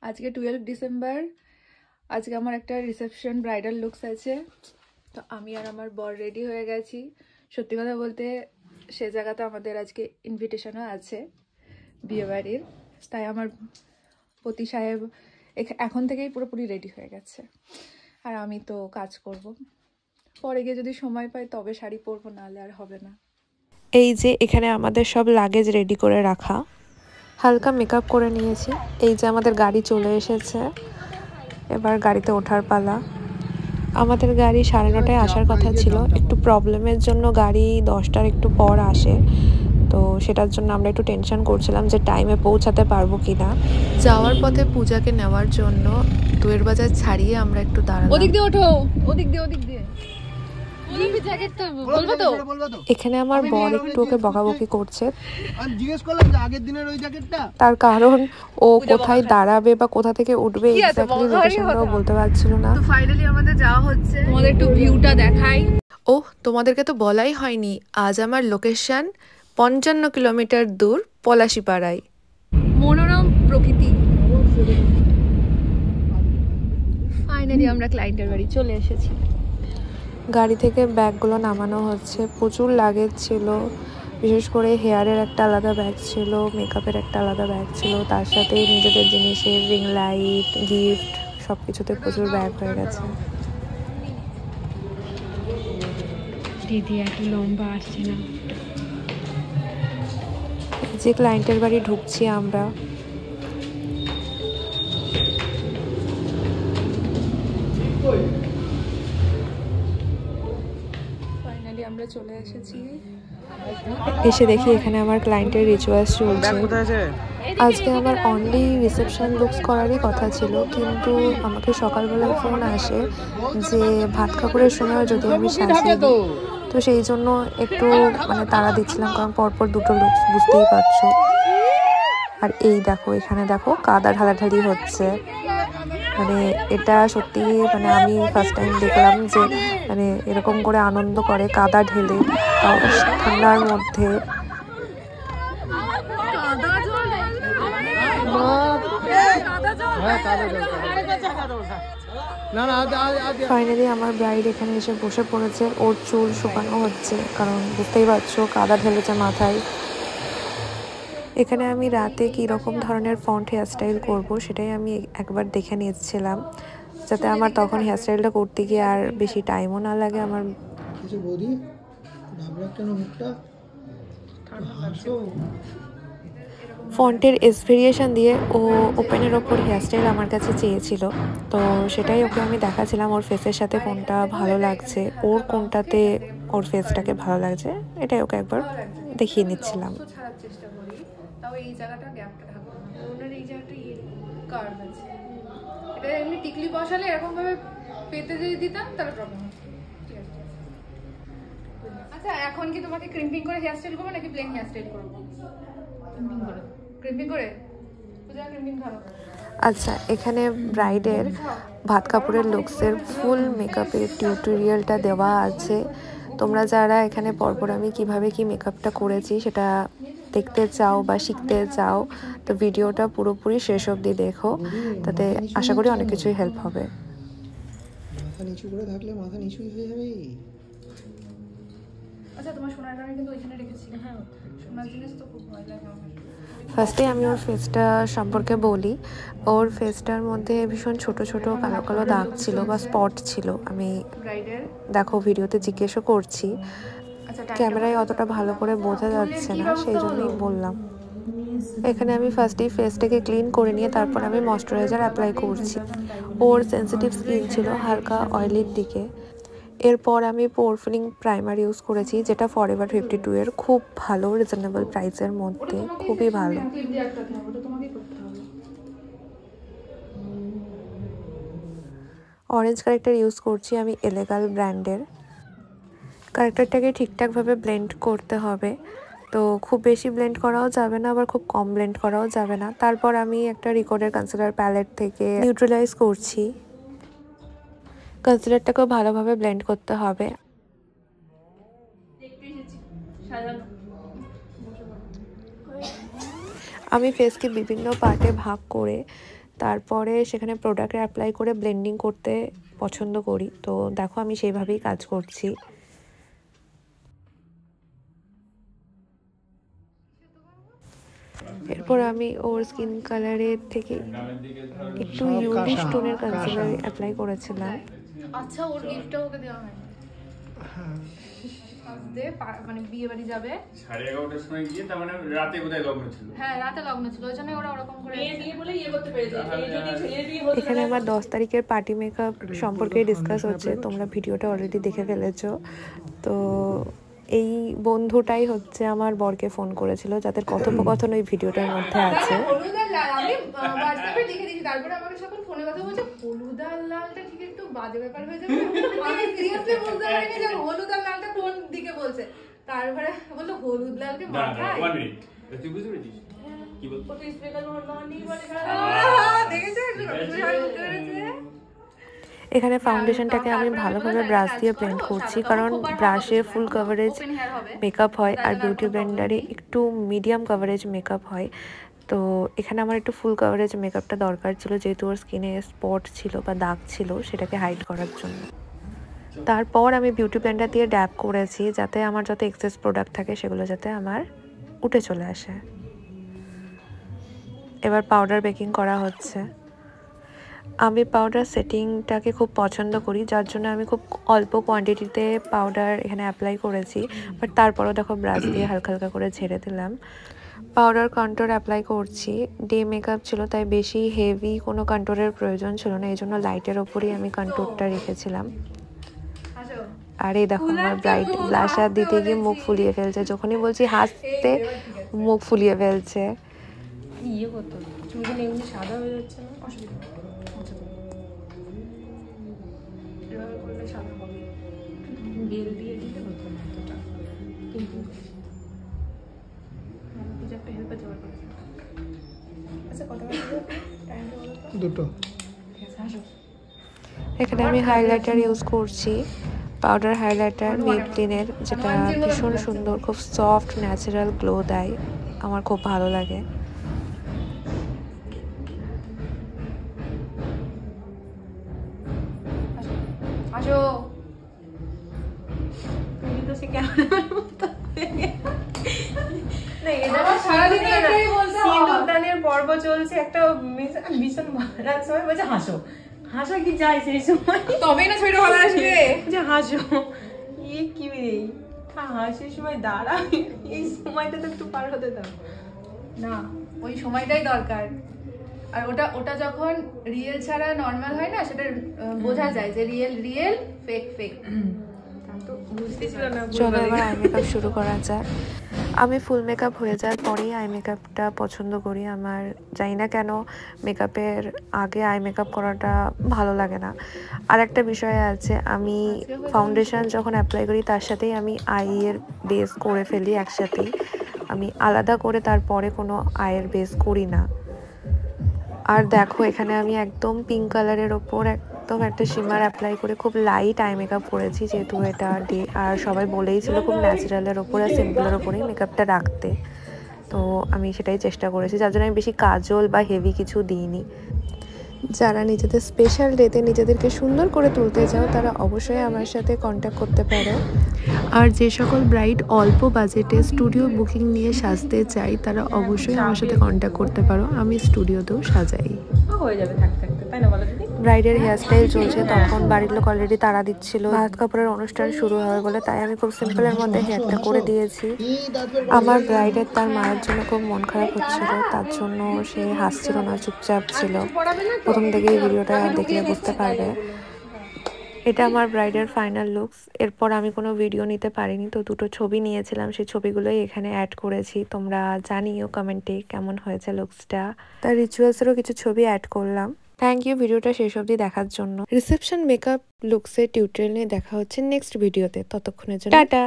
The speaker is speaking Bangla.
আজকে 12 ডিসেম্বর। আজকে আমার একটা রিসেপশন ব্রাইডাল লুকস আছে, তো আমি আর আমার বর রেডি হয়ে গেছি। সত্যি কথা বলতে সে জায়গাতে আমাদের আজকে ইনভিটেশনও আছে বিয়ে বাড়ির, তাই আমার পতি সাহেব এখন থেকেই পুরোপুরি রেডি হয়ে গেছে। আর আমি তো কাজ করব, পরে গিয়ে যদি সময় পাই তবে শাড়ি পরবো, নাহলে আর হবে না। এই যে এখানে আমাদের সব লাগেজ রেডি করে রাখা, হালকা মেকআপ করে নিয়েছি। এই যে আমাদের গাড়ি চলে এসেছে, এবার গাড়িতে ওঠার পালা। আমাদের গাড়ি 9:30টায় আসার কথা ছিল, একটু প্রবলেমের জন্য গাড়ি 10টার একটু পর আসে, তো সেটার জন্য আমরা একটু টেনশন করছিলাম যে টাইমে পৌঁছাতে পারবো কিনা। যাওয়ার পথে পূজাকে নেওয়ার জন্য 2 বাজার ছাড়িয়ে আমরা একটু দাঁড়ালাম। ওদিক দিয়ে ওঠো, ওদিক দিয়ে এখানে আমার বর একটু ওকে বকাবকি করছে, তার কারণ ও কোথায় দাঁড়াবে বা কোথা থেকে উঠবে এক্স্যাক্টলি লোকেশনটাও বলতে পারছিল না। তো ফাইনালি আমাদের যাওয়া হচ্ছে, তোমাদের একটু ভিউটা দেখাই। ও তোমাদেরকে তো বলাই হয়নি, আজ আমার লোকেশন 55 কিলোমিটার দূর পলাশীপাড়ায়। মনোরম প্রকৃতি। ফাইনালি আমরা ক্লায়েন্টের বাড়ি চলে এসেছি। গাড়ি থেকে ব্যাগগুলো নামানো হচ্ছে, প্রচুর লাগেজ ছিল, বিশেষ করে হেয়ারের একটা আলাদা ব্যাগ ছিল, মেকআপের একটা আলাদা ব্যাগ ছিল, তার সাথে নিজেদের জিনিসের রিং লাইট, গিফট সব কিছুতে প্রচুর ব্যাগ হয়ে গেছে। দিদি এত লম্বা আসছে না। যে ক্লায়েন্টের বাড়ি ঢুকছি আমরা। ফাইনালি আমরা চলে এসেছি। এসে দেখি এখানে আমার ক্লায়েন্টের রিচুয়ালস চলছে। আজকে আমার অনলি রিসেপশন লুকস করারই কথা ছিল, কিন্তু আমাকে সকালবেলায় ফোন আসে যে ভাত কাপড়ের সময় যদি আমি সাজিয়ে দিই, তো সেই জন্য একটু তাড়া দিচ্ছিলাম, কারণ পরপর 2টো লুকস, বুঝতেই পারছো। আর এই দেখো, এখানে দেখো কাদা ঢালাঢালি হচ্ছে, এটা সত্যি আমি ফার্স্ট টাইম দেখলাম যে এরকম করে আনন্দ করে কাদা ঢেলে, তাও ঠান্ডার মধ্যে। ফাইনালি আমার ব্রাইড এখানে এসে বসে পড়েছে, ওর চুল শুকানো হচ্ছে, কারণ বুঝতেই পারছো কাদা ঢেলেছে মাথায়। এখানে আমি রাতে কীরকম ধরনের ফন্ট হেয়ারস্টাইল করব সেটাই আমি একবার দেখে নিচ্ছিলাম, যাতে আমার তখন হেয়ারস্টাইলটা করতে গিয়ে আর বেশি টাইমও না লাগে আমার। ফন্টের ভেরিয়েশন দিয়ে ও ওপেনের ওপর হেয়ারস্টাইল আমার কাছে চেয়েছিল, তো সেটাই ওকে আমি দেখাছিলাম ওর ফেসের সাথে কোনটা ভালো লাগছে, ওর কোনটাতে ওর ফেসটাকে ভালো লাগছে, এটাই ওকে একবার দেখিয়ে নিচ্ছিলাম। তাও এই জায়গাটা গ্যাপটা থাকবে না, ওনার এই জায়গাটা কার্ভ আছে, এটা এমনি টিকলি বসালে এরকম ভাবে পেতে যদি দিতাম তাহলে প্রবলেম হতো। ঠিক আছে, আচ্ছা এখন কি তোমাকে ক্রিম্পিং করে হেয়ারস্টাইল করবো নাকি প্লেন হেয়ারস্টাইল করবো? ক্রিম্পিং করে পূজা, ক্রিম্পিং ধরো। আচ্ছা, এখানে ব্রাইডের ভাত কাপড়ের লুকসের ফুল মেকআপের টিউটোরিয়ালটা দেওয়া আছে। তোমরা যারা এখানে পরপর আমি কিভাবে কি মেকআপটা করেছি সেটা দেখতে চাও বা শিখতে চাও, তো ভিডিওটা পুরোপুরি শেষ অবধি দেখো, তাতে আশা করি অনেক কিছুই হেল্প হবে। মাথা নিচু করে থাকলে মাথা নিচুই হয়ে যাবে। আচ্ছা তোমার সোনার কানে কিন্তু ওইখানে রেখেছি। হ্যাঁ, সোনার জিনিস তো খুব ভয় লাগে আমার। ফার্স্টে আমি ওর ফেসটা সম্পর্কে বলি। ওর ফেসটার মধ্যে ভীষণ ছোট ছোট কালো কালো দাগ ছিল বা স্পট ছিল। আমি দেখো ভিডিওতে জিজ্ঞেসও করছি, ক্যামেরায় অতটা ভালো করে বোঝা যাচ্ছে না, সেই জন্যই বললাম। এখানে আমি ফার্স্টেই ফেসটাকে ক্লিন করে নিয়ে তারপর আমি ময়শ্চারাইজার অ্যাপ্লাই করছি। ওর সেন্সিটিভ স্কিন ছিল, হালকা অয়েলির দিকে। এরপর আমি পোর ফিলিং প্রাইমার ইউজ করেছি, যেটা ফরএভার 52 এর, খুব ভালো, রিজনেবল প্রাইসের মধ্যে, খুবই ভালো। অরেঞ্জ কারেক্টার ইউজ করছি আমি এলেগাল ব্র্যান্ডের। কারেক্টারটাকে ঠিকঠাকভাবে ব্লেন্ড করতে হবে, তো খুব বেশি ব্লেন্ড করাও যাবে না, আবার খুব কম ব্লেন্ড করাও যাবে না। তারপর আমি একটা রিকোডের কনসিলার প্যালেট থেকে নিউট্রালাইজ করছি। কনসিলারটাকেও ভালোভাবে ব্লেন্ড করতে হবে। আমি ফেসকে বিভিন্ন পার্টে ভাগ করে তারপরে সেখানে প্রোডাক্ট অ্যাপ্লাই করে ব্লেন্ডিং করতে পছন্দ করি। তো দেখো আমি সেইভাবেই কাজ করছি। এরপর আমি ওর স্কিন কালারের থেকে একটু ইউভি টোনের কনসিলার অ্যাপ্লাই করেছিলাম। আচ্ছা, ওর গিফটটা ওকে দেওয়া হয় মানে বিয়ে বাড়ি যাবে 11:30টার সময় গিয়ে, তার মানে রাতে বোধহয় লগ্ন ছিল। হ্যাঁ, রাতে লগ্ন ছিল, ওই জন্য ওরা ওরকম করে বিয়ে বলে করতে পেরেছে। এখানে আমার 10 তারিখের পার্টি মেকআপ সম্পর্কে ডিসকাস হচ্ছে, তোমরা ভিডিওটা অলরেডি দেখে ফেলেছো। তো এই বন্ধুটাই হচ্ছে আমার বরকে ফোন করেছিল, যাদের কথোপকথন ওই ভিডিওটার মধ্যে আছে। আমি হোয়াটসঅ্যাপে দেখে দিয়েছি, তারপরে আমাকে যখন ফোনে কথা বলছে হলুদ আর লালটা ঠিক একটু বাজে ব্যাপার হয়ে যাবে। আমি সিরিয়াসলি বুঝতে পারিনি যে হলুদ আর লালটা কোন দিকে বলছে। তারপরে বললো হলুদ লালকে মাথায়। 1 মিনিট, তুই বুঝতে পেরেছিস কি বলতো? ও তো স্পেশাল হলুদ বলে দেখেছো, এখানে ফাউন্ডেশনটাকে আমি ভালোভাবে ব্রাশ দিয়ে ব্লেন্ড করছি, কারণ ব্রাশে ফুল কভারেজ মেকআপ হয় আর বিউটি ব্লেন্ডারে একটু মিডিয়াম কভারেজ মেকআপ হয়। তো এখানে আমার একটু ফুল কভারেজ মেকআপটা দরকার ছিল, যেহেতু ওর স্কিনে স্পট ছিল বা দাগ ছিল, সেটাকে হাইড করার জন্য। তারপর আমি বিউটি ব্লেন্ডার দিয়ে ড্যাব করেছি, যাতে আমার যত এক্সেস প্রোডাক্ট থাকে সেগুলো যাতে আমার উঠে চলে আসে। এবার পাউডার বেকিং করা হচ্ছে। আমি পাউডার সেটিংটাকে খুব পছন্দ করি, যার জন্য আমি খুব অল্প কোয়ান্টিটিতে পাউডার এখানে অ্যাপ্লাই করেছি, বাট তারপরও দেখো ব্রাশ দিয়ে হালকা হালকা করে ঝেড়ে দিলাম। পাউডার কন্ট্রোর অ্যাপ্লাই করছি। ডে মেকআপ ছিল, তাই বেশি হেভি কোনো কন্ট্রোরের প্রয়োজন ছিল না, এই জন্য লাইটের ওপরেই আমি কন্ট্রোরটা রেখেছিলাম। আর এই দেখো আমার ব্রাইট ব্লাশার দিতে গিয়ে মুখ ফুলিয়ে ফেলছে, যখনই বলছি হাসতে মুখ ফুলিয়ে ফেলছে। ইয়ে করতে চুলগুলো এমনি সাদা হয়ে যাচ্ছে না, অসুবিধা বেল দিয়ে দিতে হতো না এতটা, কিন্তু আচ্ছা কত দুটো। এখানে আমি হাইলাইটার ইউজ করছি, পাউডার হাইলাইটার মেবলিনের, যেটা ভীষণ সুন্দর, খুব সফট ন্যাচারাল গ্লো দেয়, আমার খুব ভালো লাগে। আসো, তুমি তো সে ক্যামেরার মতো না, এটা সারাদিন এটাই বলতে হয়। সিঁদুরদানের পর্ব চলছে, একটা ভীষণ ভালো সময় বলছে হাসো হাসো, কি যায় সেই সময় তবেই না ছবিটা ভালো আসবে, যে হাসো। ইয়ে কি রে, হাসির সময় দাঁড়া, এই সময়টা তো একটু পার হতে দাও না, ওই সময়টাই দরকার। আর ওটা ওটা যখন রিয়েল ছাড়া নর্মাল হয় না, সেটা বোঝা যায় যে রিয়েল রিয়েল, ফেক ফেক। তো বুঝতেছিল না। চলো এবার আই মেকআপ শুরু করা যাক। আমি ফুল মেকআপ হয়ে যাওয়ার পরেই আই মেকআপটা পছন্দ করি। আমার জানি না কেন মেকআপের আগে আই মেকআপ করাটা ভালো লাগে না। আর একটা বিষয় আছে, আমি ফাউন্ডেশন যখন অ্যাপ্লাই করি তার সাথেই আমি আইয়ের বেস করে ফেলি একসাথেই, আমি আলাদা করে তারপরে কোনো আইয়ের বেস করি না। আর দেখো এখানে আমি একদম পিঙ্ক কালারের ওপর একদম একটা শিমার অ্যাপ্লাই করে খুব লাইট আই মেকআপ করেছি, যেহেতু এটা ডে, আর সবাই বলেইছিল খুব ন্যাচারালের ওপর আর সিম্পলের ওপরেই মেকআপটা রাখতে, তো আমি সেটাই চেষ্টা করেছি, যার জন্য আমি বেশি কাজল বা হেভি কিছু দিইনি। যারা নিজেদের স্পেশাল ডেতে নিজেদেরকে সুন্দর করে তুলতে চাও, তারা অবশ্যই আমার সাথে কন্ট্যাক্ট করতে পারো। আর যে সকল ব্রাইড অল্প বাজেটে স্টুডিও বুকিং নিয়ে সাজতে চাই, তারা অবশ্যই আমার সাথে কন্ট্যাক্ট করতে পারো, আমি স্টুডিওতেও সাজাই। হয়ে যাবে থাকতে থাকতে, তাই না বলো দিদি? ব্রাইডের হেয়ারস্টাইল চলছে, তখন বাড়ির লোক অলরেডি তাড়া দিচ্ছিল, ভাত কাপড়ের অনুষ্ঠান শুরু হবে বলে, তাই আমি খুব সিম্পলের মধ্যে হেয়ারটা করে দিয়েছি। আমার ব্রাইডের তার মায়ের জন্য খুব মন খারাপ হচ্ছিল, তার জন্য সে হাসছিল না, চুপচাপ ছিল। প্রথম থেকেই ভিডিওটা দেখলে বুঝতে পারবে। এটা আমার ব্রাইডের ফাইনাল লুকস। এরপর আমি কোনো ভিডিও নিতে পারিনি, তো দুটো ছবি নিয়েছিলাম, সেই ছবিগুলোই এখানে অ্যাড করেছি। তোমরা জানিও কমেন্টে কেমন হয়েছে লুকসটা। তার রিচুয়ালসেরও কিছু ছবি অ্যাড করলাম। থ্যাংক ইউ ভিডিওটা শেষ অবধি দেখার জন্য। রিসেপশন মেকআপ লুকসের টিউটোরিয়াল নিয়ে দেখা হচ্ছে নেক্সট ভিডিওতে, ততক্ষণের জন্য টাটা।